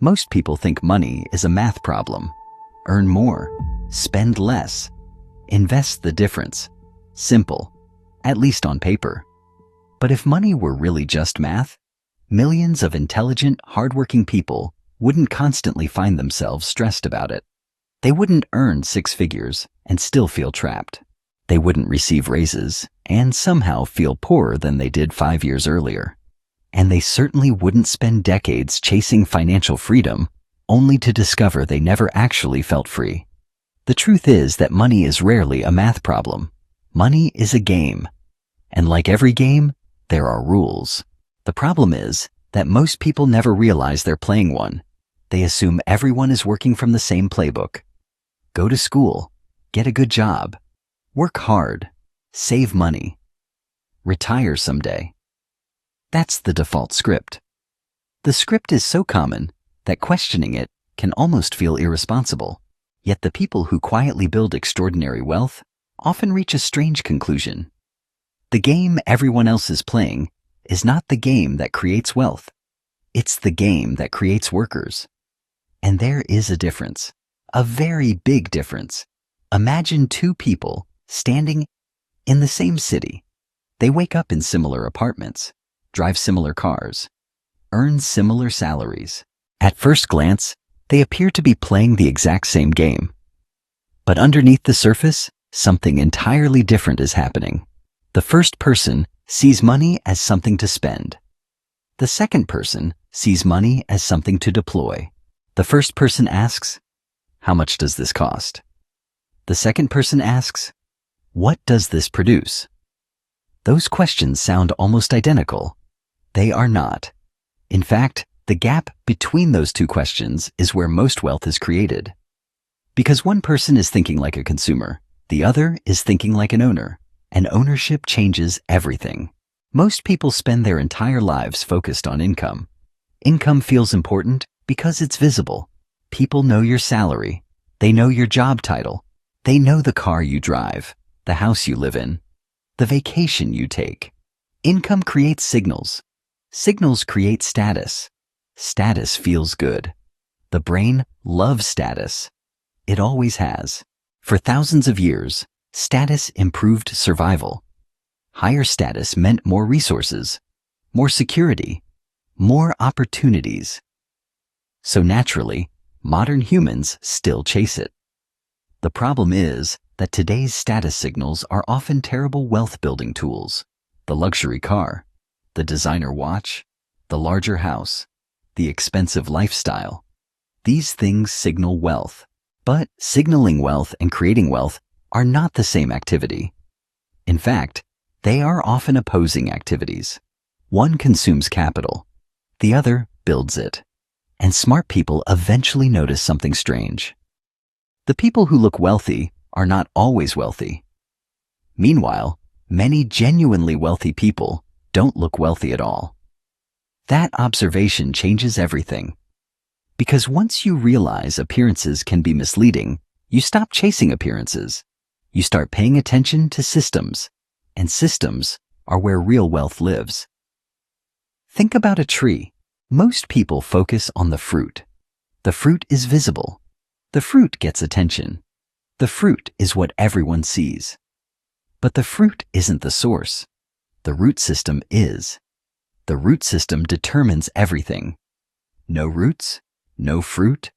Most people think money is a math problem. Earn more, spend less, invest the difference. Simple, at least on paper. But if money were really just math, millions of intelligent, hardworking people wouldn't constantly find themselves stressed about it. They wouldn't earn six figures and still feel trapped. They wouldn't receive raises and somehow feel poorer than they did 5 years earlier. And they certainly wouldn't spend decades chasing financial freedom only to discover they never actually felt free. The truth is that money is rarely a math problem. Money is a game. And like every game, there are rules. The problem is that most people never realize they're playing one. They assume everyone is working from the same playbook. Go to school, get a good job, work hard, save money, retire someday. That's the default script. The script is so common that questioning it can almost feel irresponsible. Yet the people who quietly build extraordinary wealth often reach a strange conclusion. The game everyone else is playing is not the game that creates wealth. It's the game that creates workers. And there is a difference, a very big difference. Imagine two people standing in the same city. They wake up in similar apartments, drive similar cars, earn similar salaries. At first glance, they appear to be playing the exact same game. But underneath the surface, something entirely different is happening. The first person sees money as something to spend. The second person sees money as something to deploy. The first person asks, "How much does this cost?" The second person asks, "What does this produce?" Those questions sound almost identical. They are not. In fact, the gap between those two questions is where most wealth is created. Because one person is thinking like a consumer, the other is thinking like an owner, and ownership changes everything. Most people spend their entire lives focused on income. Income feels important because it's visible. People know your salary. They know your job title. They know the car you drive, the house you live in, the vacation you take. Income creates signals. Signals create status. Status feels good. The brain loves status. It always has. For thousands of years, status improved survival. Higher status meant more resources, more security, more opportunities. So naturally, modern humans still chase it. The problem is that today's status signals are often terrible wealth-building tools. The luxury car, the designer watch, the larger house, the expensive lifestyle. These things signal wealth. But signaling wealth and creating wealth are not the same activity. In fact, they are often opposing activities. One consumes capital, the other builds it. And smart people eventually notice something strange. The people who look wealthy are not always wealthy. Meanwhile, many genuinely wealthy people don't look wealthy at all. That observation changes everything. Because once you realize appearances can be misleading, you stop chasing appearances. You start paying attention to systems, and systems are where real wealth lives. Think about a tree. Most people focus on the fruit. The fruit is visible. The fruit gets attention. The fruit is what everyone sees. But the fruit isn't the source. The root system is. The root system determines everything. No roots, no fruit.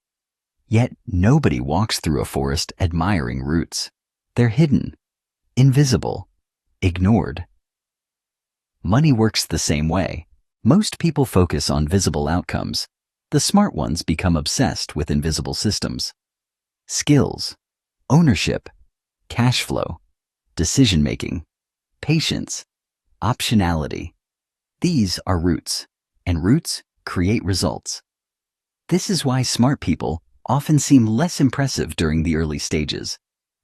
Yet nobody walks through a forest admiring roots. They're hidden, invisible, ignored. Money works the same way. Most people focus on visible outcomes. The smart ones become obsessed with invisible systems. Skills, ownership, cash flow, decision-making, patience, optionality. These are roots, and roots create results. This is why smart people often seem less impressive during the early stages.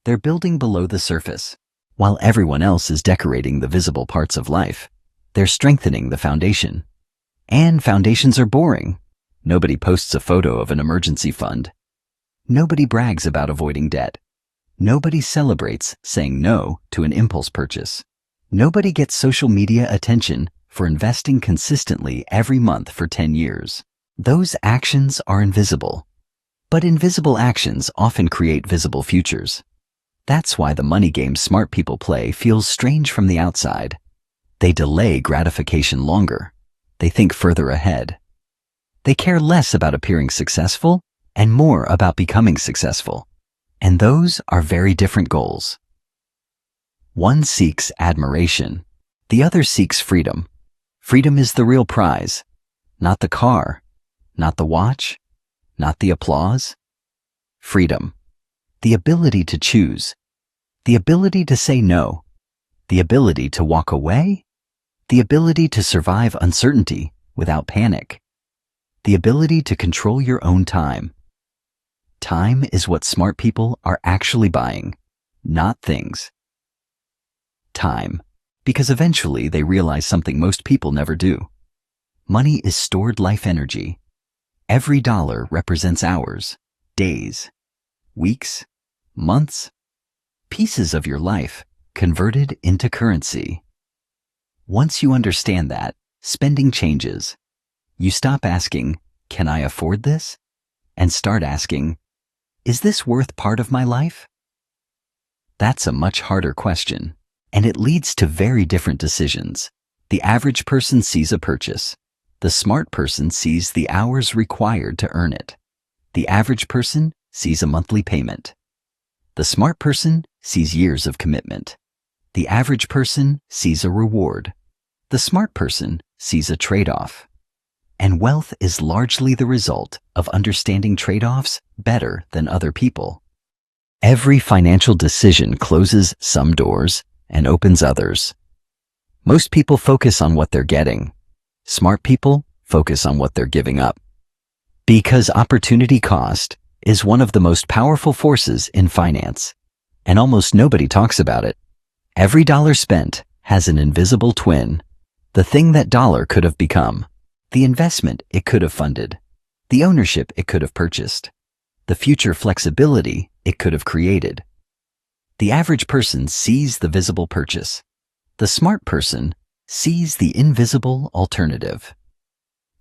They're building below the surface. While everyone else is decorating the visible parts of life, they're strengthening the foundation. And foundations are boring. Nobody posts a photo of an emergency fund. Nobody brags about avoiding debt. Nobody celebrates saying no to an impulse purchase. Nobody gets social media attention for investing consistently every month for 10 years. Those actions are invisible. But invisible actions often create visible futures. That's why the money game smart people play feels strange from the outside. They delay gratification longer. They think further ahead. They care less about appearing successful and more about becoming successful. And those are very different goals. One seeks admiration. The other seeks freedom. Freedom is the real prize, not the car, not the watch, not the applause. Freedom. The ability to choose. The ability to say no. The ability to walk away. The ability to survive uncertainty without panic. The ability to control your own time. Time is what smart people are actually buying, not things. Time, because eventually they realize something most people never do. Money is stored life energy. Every dollar represents hours, days, weeks, months, pieces of your life converted into currency. Once you understand that, spending changes. You stop asking, "Can I afford this?" and start asking, "Is this worth part of my life?" That's a much harder question, and it leads to very different decisions. The average person sees a purchase. The smart person sees the hours required to earn it. The average person sees a monthly payment. The smart person sees years of commitment. The average person sees a reward. The smart person sees a trade-off. And wealth is largely the result of understanding trade-offs better than other people. Every financial decision closes some doors and opens others. Most people focus on what they're getting. Smart people focus on what they're giving up. Because opportunity cost is one of the most powerful forces in finance, and almost nobody talks about it. Every dollar spent has an invisible twin, the thing that dollar could have become, the investment it could have funded, the ownership it could have purchased, the future flexibility it could have created. The average person sees the visible purchase. The smart person sees the invisible alternative.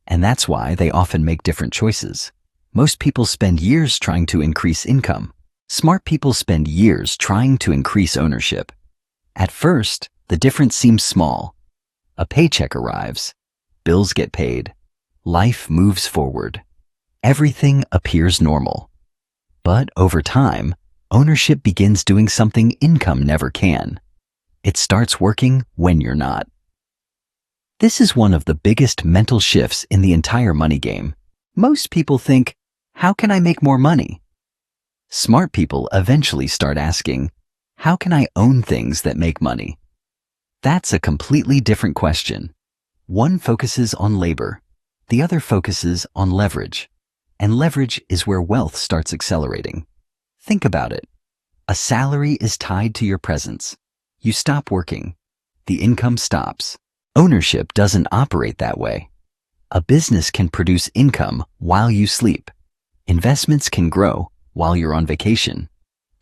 And that's why they often make different choices. Most people spend years trying to increase income. Smart people spend years trying to increase ownership. At first, the difference seems small. A paycheck arrives. Bills get paid. Life moves forward. Everything appears normal. But over time, ownership begins doing something income never can. It starts working when you're not. This is one of the biggest mental shifts in the entire money game. Most people think, "How can I make more money?" Smart people eventually start asking, "How can I own things that make money?" That's a completely different question. One focuses on labor. The other focuses on leverage. And leverage is where wealth starts accelerating. Think about it. A salary is tied to your presence. You stop working. The income stops. Ownership doesn't operate that way. A business can produce income while you sleep. Investments can grow while you're on vacation.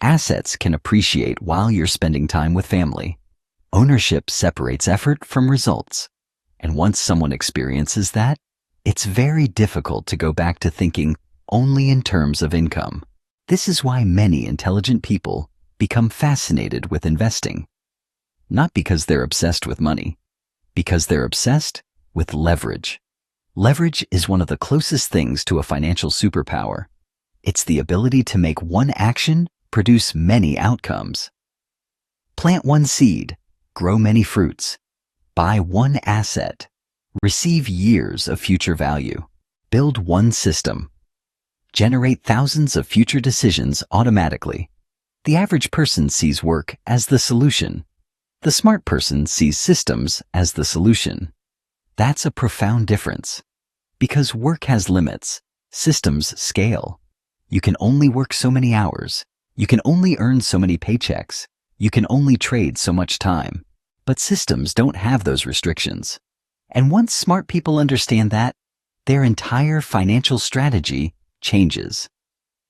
Assets can appreciate while you're spending time with family. Ownership separates effort from results. And once someone experiences that, it's very difficult to go back to thinking only in terms of income. This is why many intelligent people become fascinated with investing. Not because they're obsessed with money, because they're obsessed with leverage. Leverage is one of the closest things to a financial superpower. It's the ability to make one action produce many outcomes. Plant one seed, grow many fruits, buy one asset, receive years of future value, build one system, generate thousands of future decisions automatically. The average person sees work as the solution. The smart person sees systems as the solution. That's a profound difference. Because work has limits, systems scale. You can only work so many hours. You can only earn so many paychecks. You can only trade so much time. But systems don't have those restrictions. And once smart people understand that, their entire financial strategy changes.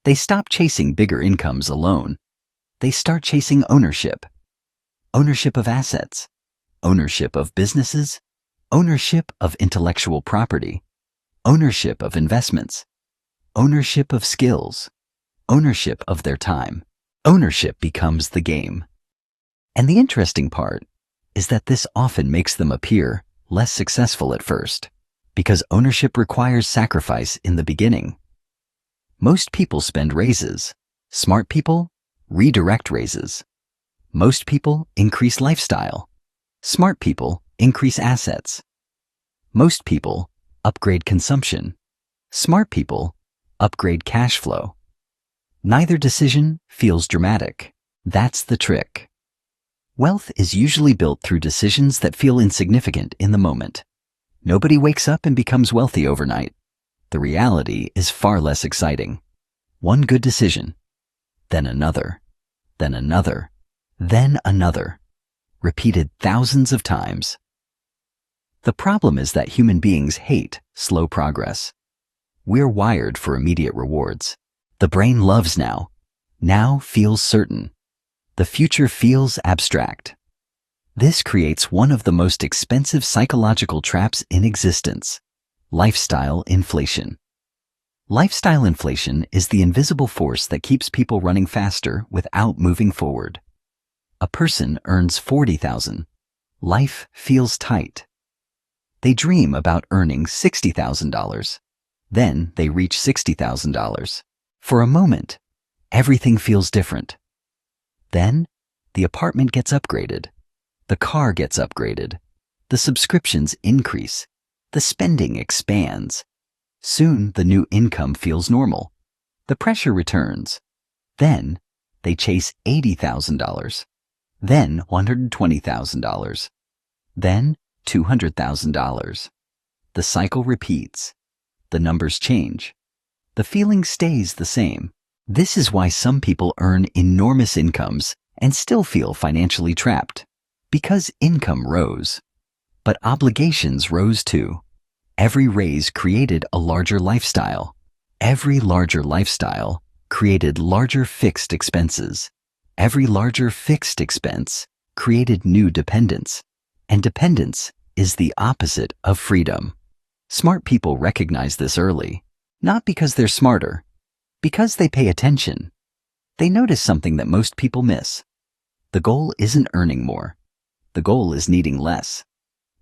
They stop chasing bigger incomes alone. They start chasing ownership. Ownership of assets, ownership of businesses, ownership of intellectual property, ownership of investments, ownership of skills, ownership of their time. Ownership becomes the game. And the interesting part is that this often makes them appear less successful at first, because ownership requires sacrifice in the beginning. Most people spend raises. Smart people redirect raises. Most people increase lifestyle. Smart people increase assets. Most people upgrade consumption. Smart people upgrade cash flow. Neither decision feels dramatic. That's the trick. Wealth is usually built through decisions that feel insignificant in the moment. Nobody wakes up and becomes wealthy overnight. The reality is far less exciting. One good decision, then another, then another, then another, repeated thousands of times. The problem is that human beings hate slow progress. We're wired for immediate rewards. The brain loves now. Now feels certain. The future feels abstract. This creates one of the most expensive psychological traps in existence: lifestyle inflation. Lifestyle inflation is the invisible force that keeps people running faster without moving forward. A person earns $40,000. Life feels tight. They dream about earning $60,000. Then they reach $60,000. For a moment, everything feels different. Then, the apartment gets upgraded. The car gets upgraded. The subscriptions increase. The spending expands. Soon, the new income feels normal. The pressure returns. Then, they chase $80,000. Then, $120,000. Then, $200,000. The cycle repeats. The numbers change. The feeling stays the same. This is why some people earn enormous incomes and still feel financially trapped. Because income rose. But obligations rose too. Every raise created a larger lifestyle. Every larger lifestyle created larger fixed expenses. Every larger fixed expense created new dependence. And dependence is the opposite of freedom. Smart people recognize this early, not because they're smarter, because they pay attention. They notice something that most people miss. The goal isn't earning more. The goal is needing less.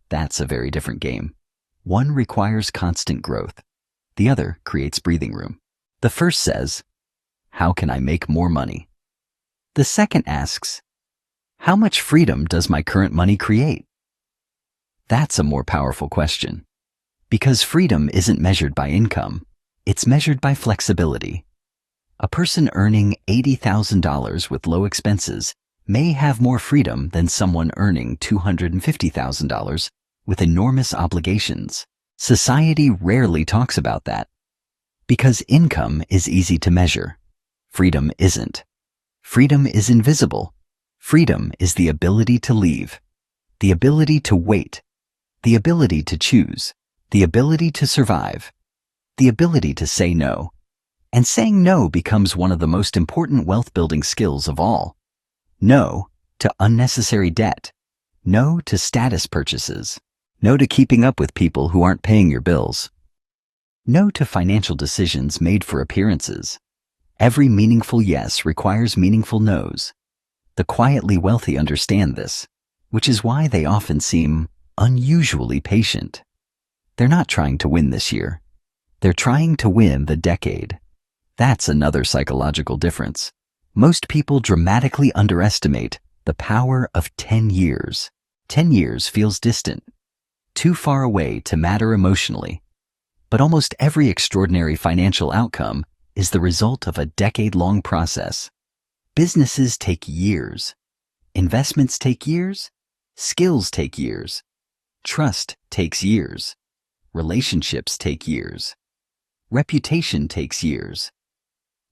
That's a very different game. One requires constant growth. The other creates breathing room. The first says, "How can I make more money?" The second asks, "How much freedom does my current money create?" That's a more powerful question. Because freedom isn't measured by income. It's measured by flexibility. A person earning $80,000 with low expenses may have more freedom than someone earning $250,000 with enormous obligations. Society rarely talks about that. Because income is easy to measure. Freedom isn't. Freedom is invisible. Freedom is the ability to leave, the ability to wait, the ability to choose, the ability to survive, the ability to say no. And saying no becomes one of the most important wealth-building skills of all. No to unnecessary debt. No to status purchases. No to keeping up with people who aren't paying your bills. No to financial decisions made for appearances. Every meaningful yes requires meaningful no's. The quietly wealthy understand this, which is why they often seem unusually patient. They're not trying to win this year. They're trying to win the decade. That's another psychological difference. Most people dramatically underestimate the power of 10 years. 10 years feels distant, too far away to matter emotionally. But almost every extraordinary financial outcome is the result of a decade-long process. Businesses take years. Investments take years. Skills take years. Trust takes years. Relationships take years. Reputation takes years.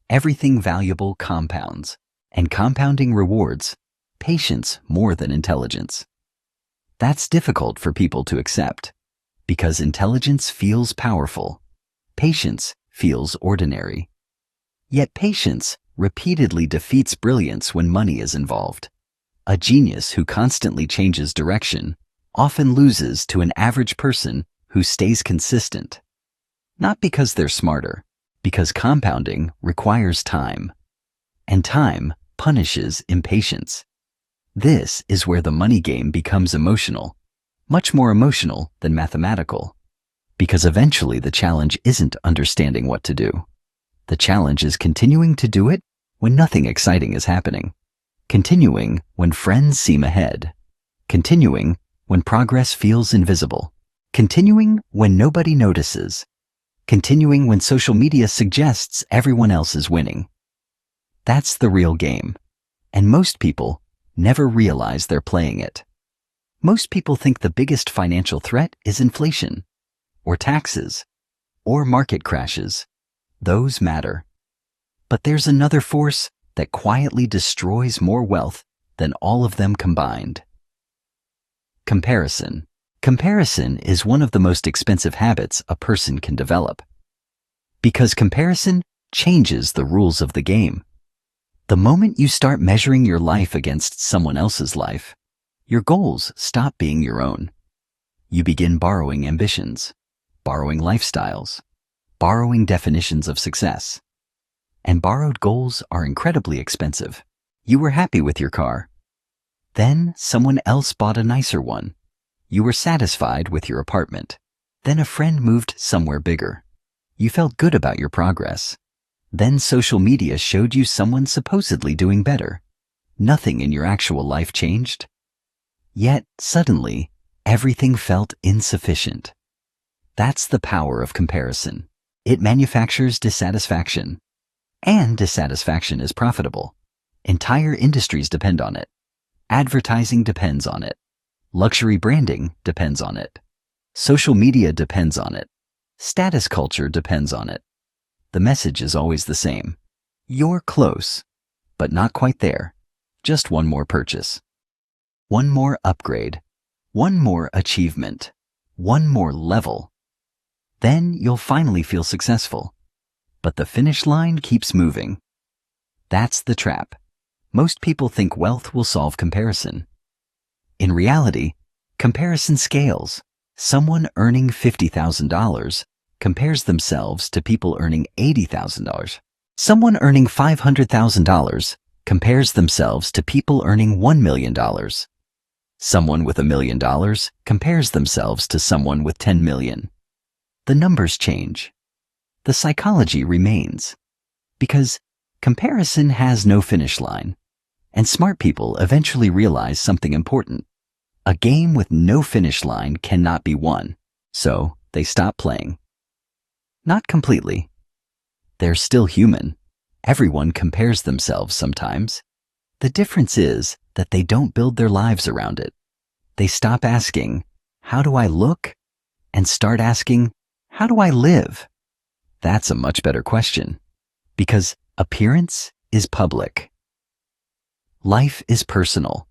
Everything valuable compounds, and compounding rewards patience more than intelligence. That's difficult for people to accept, because intelligence feels powerful. Patience feels ordinary. Yet patience repeatedly defeats brilliance when money is involved. A genius who constantly changes direction often loses to an average person who stays consistent. Not because they're smarter, because compounding requires time, and time punishes impatience. This is where the money game becomes emotional, much more emotional than mathematical, because eventually the challenge isn't understanding what to do. The challenge is continuing to do it when nothing exciting is happening, continuing when friends seem ahead, continuing when progress feels invisible, continuing when nobody notices, continuing when social media suggests everyone else is winning. That's the real game, and most people never realize they're playing it. Most people think the biggest financial threat is inflation, or taxes, or market crashes. Those matter. But there's another force that quietly destroys more wealth than all of them combined. Comparison. Comparison is one of the most expensive habits a person can develop. Because comparison changes the rules of the game. The moment you start measuring your life against someone else's life, your goals stop being your own. You begin borrowing ambitions, borrowing lifestyles, borrowing definitions of success. And borrowed goals are incredibly expensive. You were happy with your car. Then someone else bought a nicer one. You were satisfied with your apartment. Then a friend moved somewhere bigger. You felt good about your progress. Then social media showed you someone supposedly doing better. Nothing in your actual life changed. Yet, suddenly, everything felt insufficient. That's the power of comparison. It manufactures dissatisfaction. And dissatisfaction is profitable. Entire industries depend on it. Advertising depends on it. Luxury branding depends on it. Social media depends on it. Status culture depends on it. The message is always the same. You're close, but not quite there. Just one more purchase. One more upgrade. One more achievement. One more level. Then you'll finally feel successful. But the finish line keeps moving. That's the trap. Most people think wealth will solve comparison. In reality, comparison scales. Someone earning $50,000 compares themselves to people earning $80,000. Someone earning $500,000 compares themselves to people earning $1 million. Someone with $1 million compares themselves to someone with 10 million. The numbers change. The psychology remains. Because comparison has no finish line. And smart people eventually realize something important. A game with no finish line cannot be won, so they stop playing. Not completely. They're still human. Everyone compares themselves sometimes. The difference is that they don't build their lives around it. They stop asking, "How do I look?" and start asking, "How do I live?" That's a much better question, because appearance is public. Life is personal.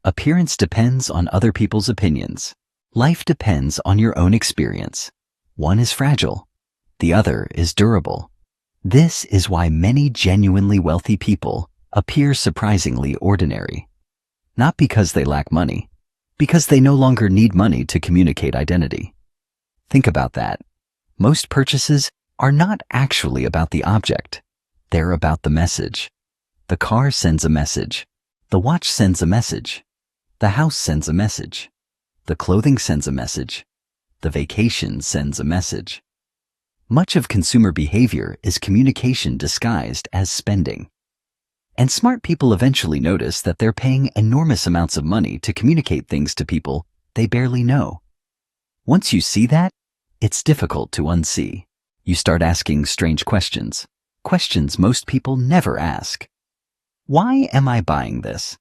Appearance depends on other people's opinions. Life depends on your own experience. One is fragile. The other is durable. This is why many genuinely wealthy people appear surprisingly ordinary. Not because they lack money, because they no longer need money to communicate identity. Think about that. Most purchases are not actually about the object. They're about the message. The car sends a message. The watch sends a message. The house sends a message. The clothing sends a message. The vacation sends a message. Much of consumer behavior is communication disguised as spending. And smart people eventually notice that they're paying enormous amounts of money to communicate things to people they barely know. Once you see that, it's difficult to unsee. You start asking strange questions. Questions most people never ask. Why am I buying this?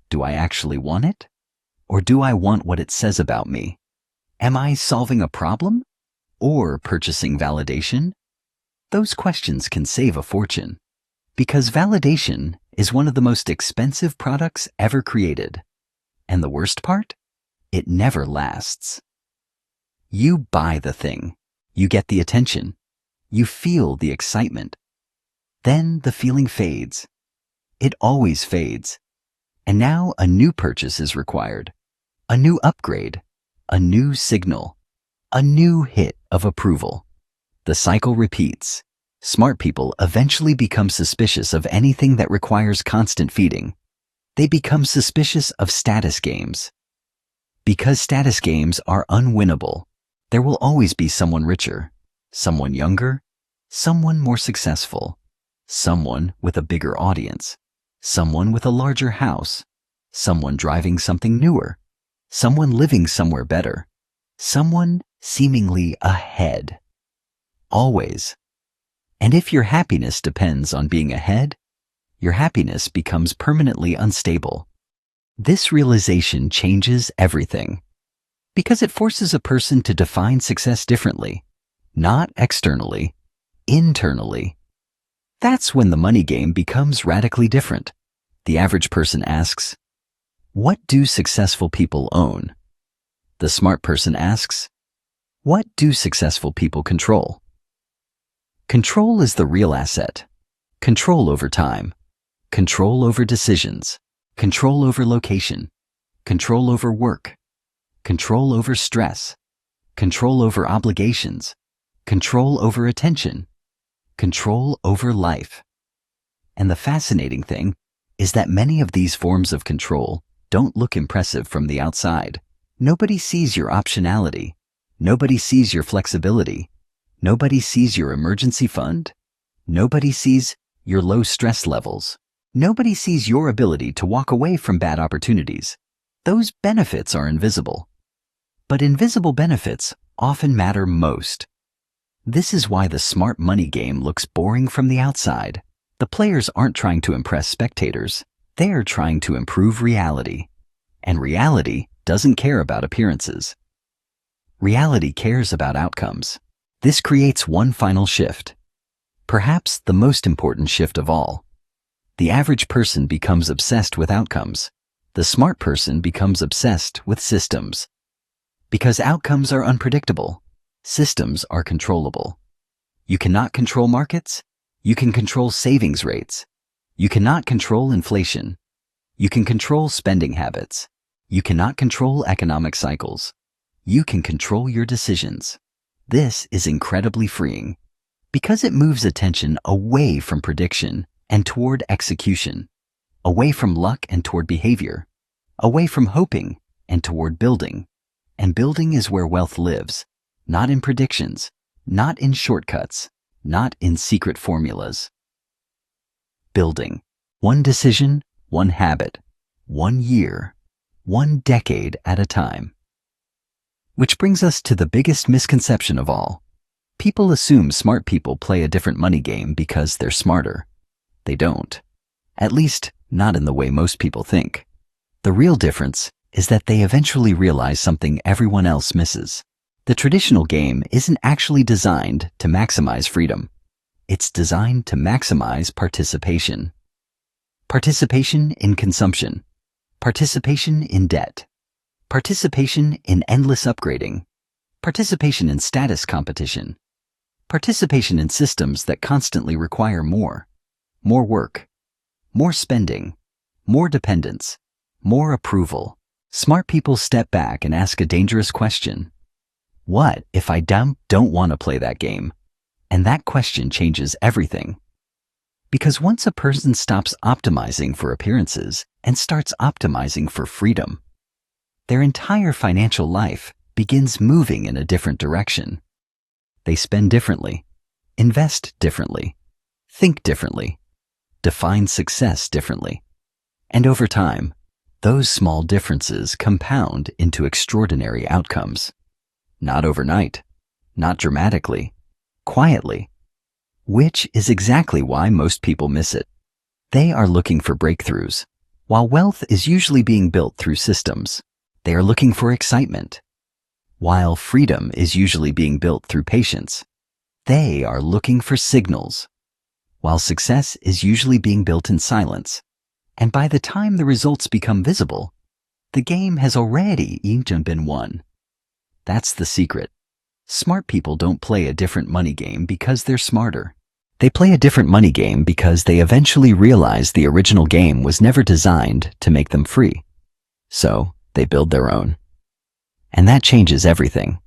Do I actually want it? Or do I want what it says about me? Am I solving a problem? Or purchasing validation? Those questions can save a fortune. Because validation is one of the most expensive products ever created. And the worst part? It never lasts. You buy the thing. You get the attention. You feel the excitement. Then the feeling fades. It always fades. And now a new purchase is required. A new upgrade. A new signal. A new hit of approval. The The cycle repeats. Smart people eventually become suspicious of anything that requires constant feeding. They become suspicious of status games. Because status games are unwinnable, there will always be someone richer, someone younger, someone more successful, someone with a bigger audience, someone with a larger house, someone driving something newer, someone living somewhere better, someone seemingly ahead. Always. And if your happiness depends on being ahead, your happiness becomes permanently unstable. This realization changes everything, because it forces a person to define success differently, not externally, internally. That's when the money game becomes radically different. The average person asks, "What do successful people own?" The smart person asks, "What do successful people control?" Control is the real asset. Control over time, control over decisions, control over location, control over work, control over stress, control over obligations, control over attention, control over life. And the fascinating thing is that many of these forms of control don't look impressive from the outside. Nobody sees your optionality. Nobody sees your flexibility. Nobody sees your emergency fund. Nobody sees your low stress levels. Nobody sees your ability to walk away from bad opportunities. Those benefits are invisible. But invisible benefits often matter most. This is why the smart money game looks boring from the outside. The players aren't trying to impress spectators. They are trying to improve reality. And reality doesn't care about appearances. Reality cares about outcomes. This creates one final shift. Perhaps the most important shift of all. The average person becomes obsessed with outcomes. The smart person becomes obsessed with systems. Because outcomes are unpredictable, systems are controllable. You cannot control markets. You can control savings rates. You cannot control inflation. You can control spending habits. You cannot control economic cycles. You can control your decisions. This is incredibly freeing because it moves attention away from prediction and toward execution, away from luck and toward behavior, away from hoping and toward building. And building is where wealth lives, not in predictions, not in shortcuts, not in secret formulas. Building. One decision, one habit, 1 year, 1 decade at a time. Which brings us to the biggest misconception of all. People assume smart people play a different money game because they're smarter. They don't. At least, not in the way most people think. The real difference is that they eventually realize something everyone else misses. The traditional game isn't actually designed to maximize freedom. It's designed to maximize participation. Participation in consumption. Participation in debt. Participation in endless upgrading. Participation in status competition. Participation in systems that constantly require more. More work. More spending. More dependence. More approval. Smart people step back and ask a dangerous question. What if I don't want to play that game? And that question changes everything. Because once a person stops optimizing for appearances and starts optimizing for freedom, their entire financial life begins moving in a different direction. They spend differently, invest differently, think differently, define success differently. And over time, those small differences compound into extraordinary outcomes. Not overnight, not dramatically, quietly. Which is exactly why most people miss it. They are looking for breakthroughs. While wealth is usually being built through systems, they are looking for excitement. While freedom is usually being built through patience, they are looking for signals. While success is usually being built in silence, and by the time the results become visible, the game has already even been won. That's the secret. Smart people don't play a different money game because they're smarter. They play a different money game because they eventually realize the original game was never designed to make them free. So, they build their own. And that changes everything.